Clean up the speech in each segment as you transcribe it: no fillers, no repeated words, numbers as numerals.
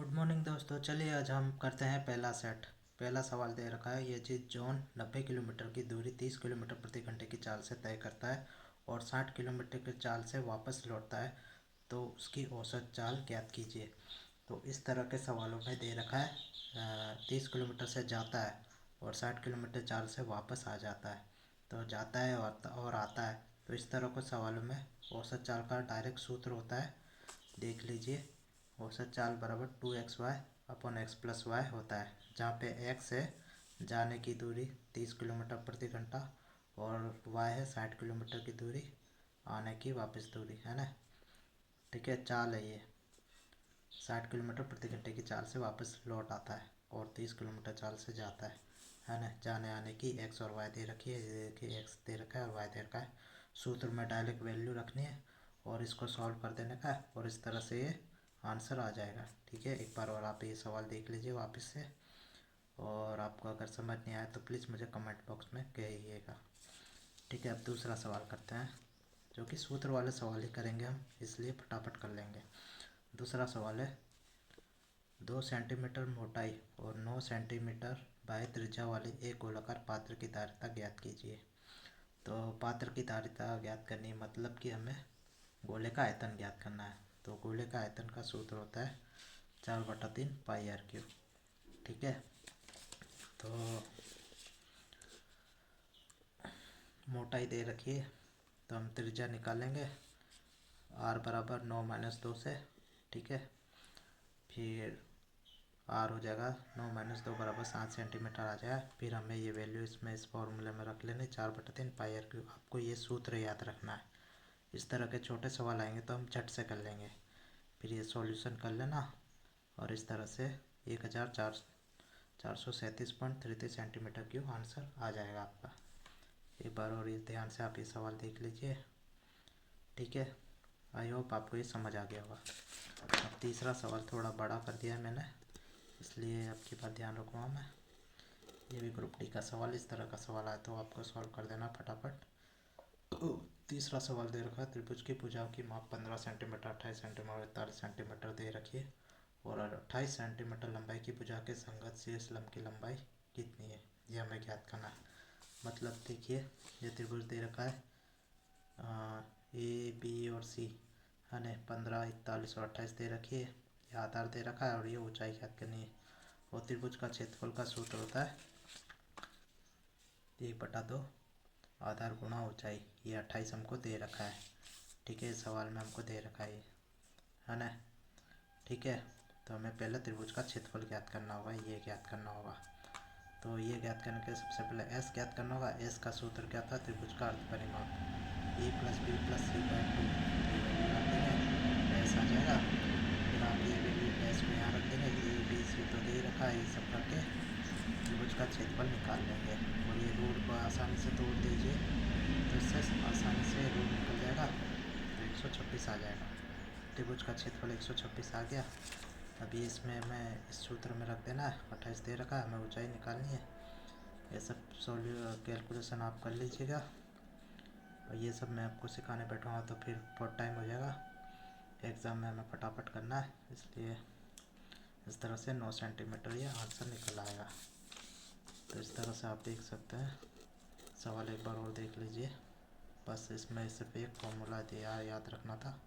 Good morning दोस्तों। चलिए आज हम करते हैं पहला सेट। पहला सवाल दे रखा है, ये चीज़ जॉन 90 किलोमीटर की दूरी 30 किलोमीटर प्रति घंटे की चाल से तय करता है और 60 किलोमीटर की चाल से वापस लौटता है, तो उसकी औसत चाल ज्ञात कीजिए। तो इस तरह के सवालों में दे रखा है 30 किलोमीटर से जाता है और 60 किलोमीटर चाल से वापस आ जाता है। तो जाता है और आता है, तो इस तरह के सवालों में औसत चाल का डायरेक्ट सूत्र होता है, देख लीजिए। औसत चाल बराबर 2xy upon x plus Y होता है, जहाँ पे x है जाने की दूरी 30 किलोमीटर प्रति घंटा और y है 60 किलोमीटर की दूरी आने की वापस दूरी, है ना। ठीक है, चाल है ये 60 किलोमीटर प्रति घंटे की चाल से वापस लौट आता है और 30 किलोमीटर चाल से जाता है ना। जाने आने की x और y दे रखी है, ये देखिए x दे रखा है और y दे रखा है। सूत्र में डायरेक्ट वैल्यू रखनी है और इसको सॉल्व कर देने का है और इस तरह से ये आंसर आ जाएगा। ठीक है, एक बार और आप ये सवाल देख लीजिए वापस से, और आपको अगर समझ नहीं आया तो प्लीज़ मुझे कमेंट बॉक्स में कहिएगा। ठीक है, अब दूसरा सवाल करते हैं, जो कि सूत्र वाले सवाल ही करेंगे हम, इसलिए फटाफट कर लेंगे। दूसरा सवाल है, 2 सेंटीमीटर मोटाई और 9 सेंटीमीटर बाह्य त्रिज्या वाले एक गोलाकार पात्र की धारिता ज्ञात कीजिए। तो पात्र की धारिता ज्ञात करनी है, मतलब कि हमें गोले का आयतन ज्ञात करना है। तो गोले का आयतन का सूत्र होता है 4/3 पाई आर क्यूब। ठीक है, तो मोटाई दे रखी है, तो हम त्रिज्या निकालेंगे r बराबर 9 - 2 से। ठीक है, फिर r हो जाएगा 9 - 2 बराबर 7 सेंटीमीटर आ जाएगा। फिर हमें ये वैल्यू इसमें इस फॉर्मूले में रख लेनी 4/3 पाई आर क्यूब। आपको ये सूत्र याद रखना है, इस तरह के छोटे सवाल आएंगे तो हम झट से कर लेंगे। फिर ये सॉल्यूशन कर लेना और इस तरह से 1437.33 सेंटीमीटर क्यूब आंसर आ जाएगा आपका। एक बार और ये ध्यान से आप ये सवाल देख लीजिए। ठीक है, आई होप आपको ये समझ आ गया होगा। अब तीसरा सवाल थोड़ा बड़ा कर दिया है मैंने, इसलिए आपकी बात ध्यान रखूँगा मैं। ये भी ग्रुप डी का सवाल, इस तरह का सवाल आया तो आपको सॉल्व कर देना फटाफट। तीसरा सवाल दे रखा है, त्रिभुज की भुजाओं की माप 15 सेंटीमीटर 28 सेंटीमीटर 41 सेंटीमीटर दे रखी है और 28 सेंटीमीटर लंबाई की भुजा के संगत शीर्ष लंब की लंबाई कितनी है, ये हमें ज्ञात करना है। मतलब देखिए, ये त्रिभुज दे रखा है ए बी और सी, है ना। 15 41 और 28 दे रखी है, ये आधार दे रखा है और ये ऊंचाई ज्ञात करनी है। और त्रिभुज का क्षेत्रफल का सूत्र होता है 1/2 आधार गुणा ऊंचाई। ये 28 हमको दे रखा है। ठीक है, सवाल में हमको दे रखा है ना। ठीक है, तो हमें पहले त्रिभुज का क्षेत्रफल ज्ञात करना होगा, ये ज्ञात करना होगा। तो ये ज्ञात करने के सबसे पहले एस ज्ञात करना होगा। एस का सूत्र क्या था, त्रिभुज का अर्ध परिमाप a plus b plus c by 2। रख देंगे, एस आ जाएगा। फिर आप ये वैल्यू एस को यहाँ रख देंगे, ए बी सी तो दे रखा है, ये सब करके त्रिभुज का क्षेत्रफल निकाल लेंगे। और ये रूट को आसानी से तोड़ दीजिए, तो इससे आसानी से रूट निकल जाएगा, तो 126 आ जाएगा। त्रिभुज का क्षेत्रफल 126 आ गया। अभी इसमें हमें इस सूत्र में रख देना है, 28 दे रखा है, हमें ऊंचाई निकालनी है। ये सब कैलकुलेशन आप कर लीजिएगा, और ये सब मैं आपको सिखाने बैठूँगा तो फिर बहुत टाइम हो जाएगा, एग्ज़ाम में हमें फटाफट करना है, इसलिए इस तरह से 9 सेंटीमीटर ये आंसर निकल आएगा। तो इस तरह से आप देख सकते हैं। सवाल एक बार और देख लीजिए, बस इसमें सिर्फ एक फॉर्मूला दिया याद रखना था,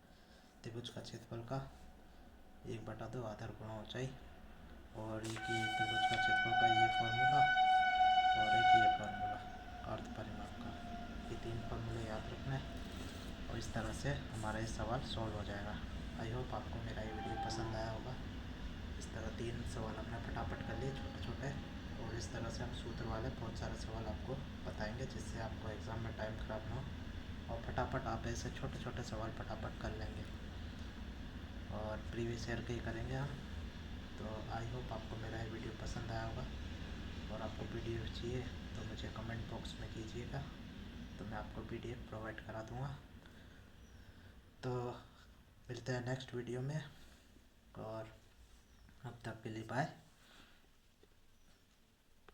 त्रिभुज का क्षेत्रफल का 1/2 आधार गुणा ऊंचाई, और एक ये त्रिभुज का क्षेत्रफल का ये फॉर्मूला, और एक ये फॉर्मूला अर्ध परिमाप का। ये 3 फॉर्मूले याद रखना है और इस तरह से हमारा ये सवाल सॉल्व हो जाएगा। आई होप आपको मेरा ये वीडियो पसंद आया होगा। इस तरह 3 सवाल हमने फटाफट कर लिए छोटे छोटे, और इस तरह से हम सूत्र वाले बहुत सारे सवाल आपको बताएंगे, जिससे आपको एग्ज़ाम में टाइम ख़राब ना हो और फटाफट आप ऐसे छोटे छोटे सवाल फटाफट कर लेंगे। और प्रीवियस ईयर के ही करेंगे हम। तो आई होप आपको मेरा ये वीडियो पसंद आया होगा, और आपको पीडीएफ चाहिए तो मुझे कमेंट बॉक्स में कीजिएगा, तो मैं आपको पीडीएफ प्रोवाइड करा दूँगा। तो मिलते हैं नेक्स्ट वीडियो में, और अब तक के लिए बाय।